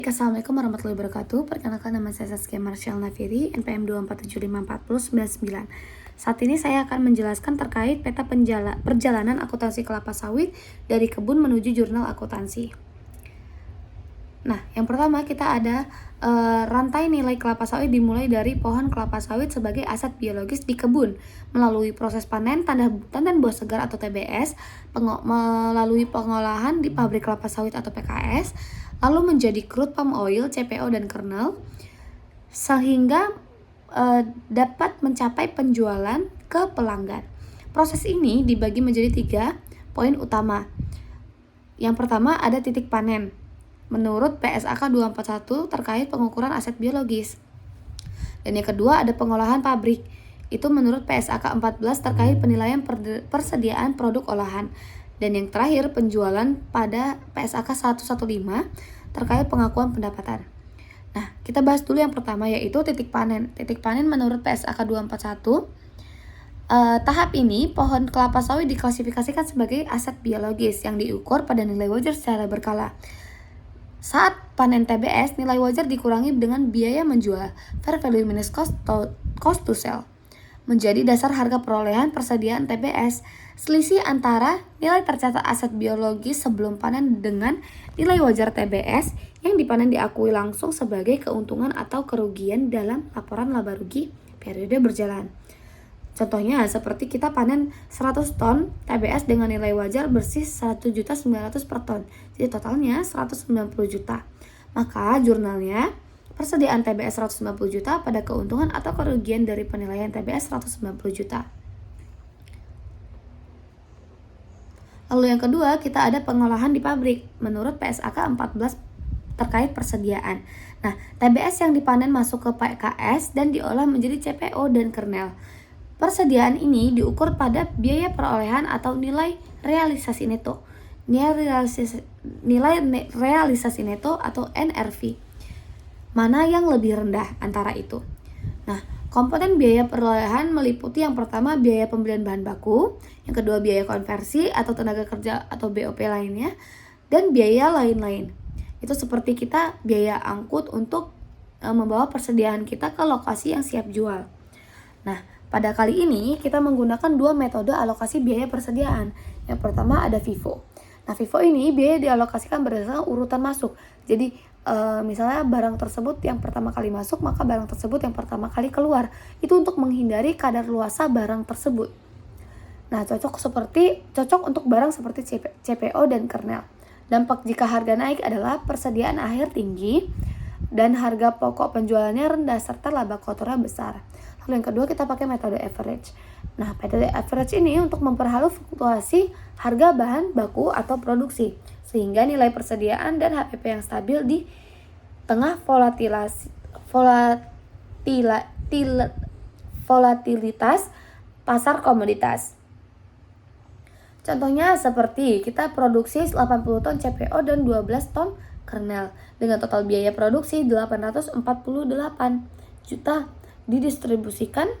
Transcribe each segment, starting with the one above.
Assalamualaikum warahmatullahi wabarakatuh. Perkenalkan, nama saya Saskia Marshall Nafiri, NPM 2475409. Saat ini saya akan menjelaskan terkait peta perjalanan akuntansi kelapa sawit dari kebun menuju jurnal akuntansi. Nah, yang pertama kita ada rantai nilai kelapa sawit dimulai dari pohon kelapa sawit sebagai aset biologis di kebun melalui proses panen, tandan buah segar atau TBS, melalui pengolahan di pabrik kelapa sawit atau PKS, lalu menjadi crude palm oil, CPO dan kernel, sehingga dapat mencapai penjualan ke pelanggan. Proses ini dibagi menjadi 3 poin utama. Yang pertama ada titik panen menurut PSAK 241 terkait pengukuran aset biologis. Dan yang kedua ada pengolahan pabrik, itu menurut PSAK 14 terkait penilaian persediaan produk olahan. Dan yang terakhir penjualan pada PSAK 115 terkait pengakuan pendapatan. Nah, kita bahas dulu yang pertama, yaitu titik panen. Titik panen menurut PSAK 241, tahap ini pohon kelapa sawit diklasifikasikan sebagai aset biologis yang diukur pada nilai wajar secara berkala. Saat panen TBS, nilai wajar dikurangi dengan biaya menjual, fair value minus cost to sell, menjadi dasar harga perolehan persediaan TBS. Selisih antara nilai tercatat aset biologis sebelum panen dengan nilai wajar TBS yang dipanen diakui langsung sebagai keuntungan atau kerugian dalam laporan laba rugi periode berjalan. Contohnya seperti kita panen 100 ton TBS dengan nilai wajar bersih 1.900.000 per ton. Jadi totalnya 190 juta. Maka jurnalnya persediaan TBS 190 juta pada keuntungan atau kerugian dari penilaian TBS 190 juta. Lalu yang kedua, kita ada pengolahan di pabrik menurut PSAK 14 terkait persediaan. Nah, TBS yang dipanen masuk ke PKS dan diolah menjadi CPO dan kernel. Persediaan ini diukur pada biaya perolehan atau nilai realisasi neto. Nilai realisasi neto atau NRV. Mana yang lebih rendah antara itu? Nah, komponen biaya perolehan meliputi yang pertama biaya pembelian bahan baku, yang kedua biaya konversi atau tenaga kerja atau BOP lainnya, dan biaya lain-lain. Itu seperti kita biaya angkut untuk membawa persediaan kita ke lokasi yang siap jual. Nah, pada kali ini kita menggunakan 2 metode alokasi biaya persediaan. Yang pertama ada FIFO. Nah, FIFO ini biaya dialokasikan berdasarkan urutan masuk. Jadi misalnya barang tersebut yang pertama kali masuk, maka barang tersebut yang pertama kali keluar. Itu untuk menghindari kadaluarsa barang tersebut. Nah, cocok untuk barang seperti CPO dan kernel. Dampak jika harga naik adalah persediaan akhir tinggi dan harga pokok penjualannya rendah serta laba kotornya besar. Lalu yang kedua kita pakai metode average. Nah, metode average ini untuk memperhalus fluktuasi harga bahan baku atau produksi sehingga nilai persediaan dan HPP yang stabil di tengah volatilitas pasar komoditas. Contohnya seperti kita produksi 80 ton CPO dan 12 ton kernel dengan total biaya produksi 848 juta didistribusikan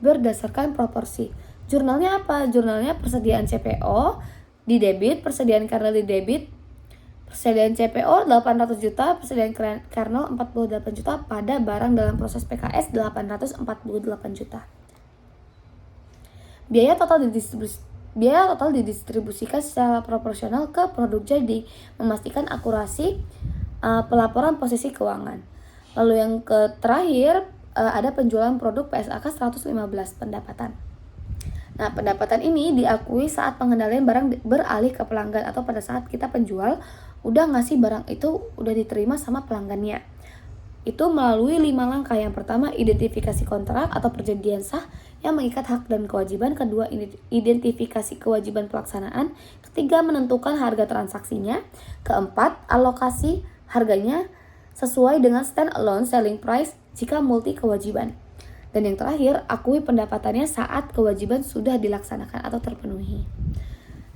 berdasarkan proporsi. Jurnalnya apa? Jurnalnya persediaan CPO di debit, persediaan kernel di debit, persediaan CPO 800 juta, persediaan kernel 48 juta pada barang dalam proses PKS 848 juta. Biaya total didistribusikan secara proporsional ke produk jadi, memastikan akurasi pelaporan posisi keuangan. Lalu yang terakhir ada penjualan produk PSAK 115 pendapatan. Nah, pendapatan ini diakui saat pengendalian barang beralih ke pelanggan atau pada saat kita penjual udah ngasih barang itu udah diterima sama pelanggannya. Itu melalui 5 langkah. Yang pertama, identifikasi kontrak atau perjanjian sah yang mengikat hak dan kewajiban. Kedua, identifikasi kewajiban pelaksanaan. Ketiga, menentukan harga transaksinya. Keempat, alokasi harganya sesuai dengan stand alone selling price jika multi kewajiban. Dan yang terakhir, akui pendapatannya saat kewajiban sudah dilaksanakan atau terpenuhi.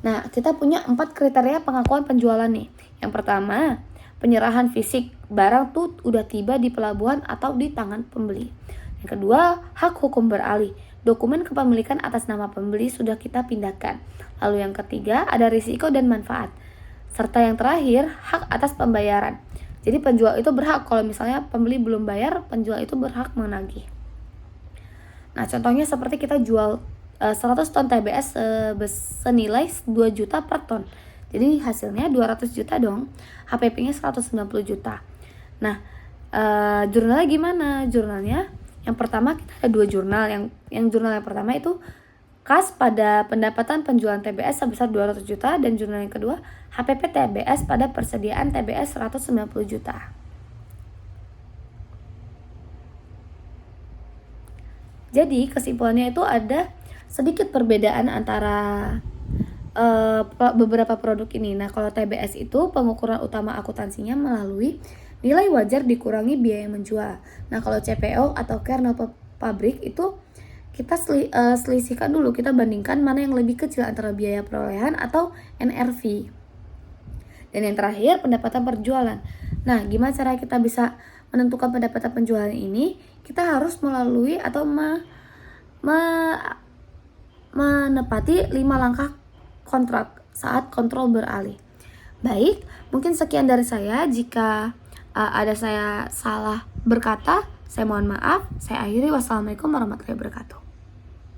Nah, kita punya 4 kriteria pengakuan penjualan nih. Yang pertama, penyerahan fisik, barang tuh udah tiba di pelabuhan atau di tangan pembeli. Yang kedua, hak hukum beralih, dokumen kepemilikan atas nama pembeli sudah kita pindahkan. Lalu yang ketiga, ada risiko dan manfaat. Serta yang terakhir, hak atas pembayaran. Jadi penjual itu berhak, kalau misalnya pembeli belum bayar, penjual itu berhak menagih. Nah, contohnya seperti kita jual 100 ton TBS senilai 2 juta per ton. Jadi hasilnya 200 juta dong. HPP-nya 190 juta. Nah, jurnalnya gimana? Jurnalnya yang pertama kita ada 2 jurnal. Yang jurnal yang pertama itu kas pada pendapatan penjualan TBS sebesar 200 juta, dan jurnal yang kedua HPP TBS pada persediaan TBS 190 juta. Jadi kesimpulannya itu ada sedikit perbedaan antara beberapa produk ini. Nah, kalau TBS itu pengukuran utama akuntansinya melalui nilai wajar dikurangi biaya menjual. Nah, kalau CPO atau kernel pabrik itu kita selisihkan dulu, kita bandingkan mana yang lebih kecil antara biaya perolehan atau NRV. Dan yang terakhir, pendapatan penjualan. Nah, gimana cara kita bisa menentukan pendapatan penjualan ini? Kita harus melalui atau menepati 5 langkah kontrak saat kontrol beralih. Baik, mungkin sekian dari saya. Jika ada saya salah berkata, saya mohon maaf. Saya akhiri. Wassalamualaikum warahmatullahi wabarakatuh.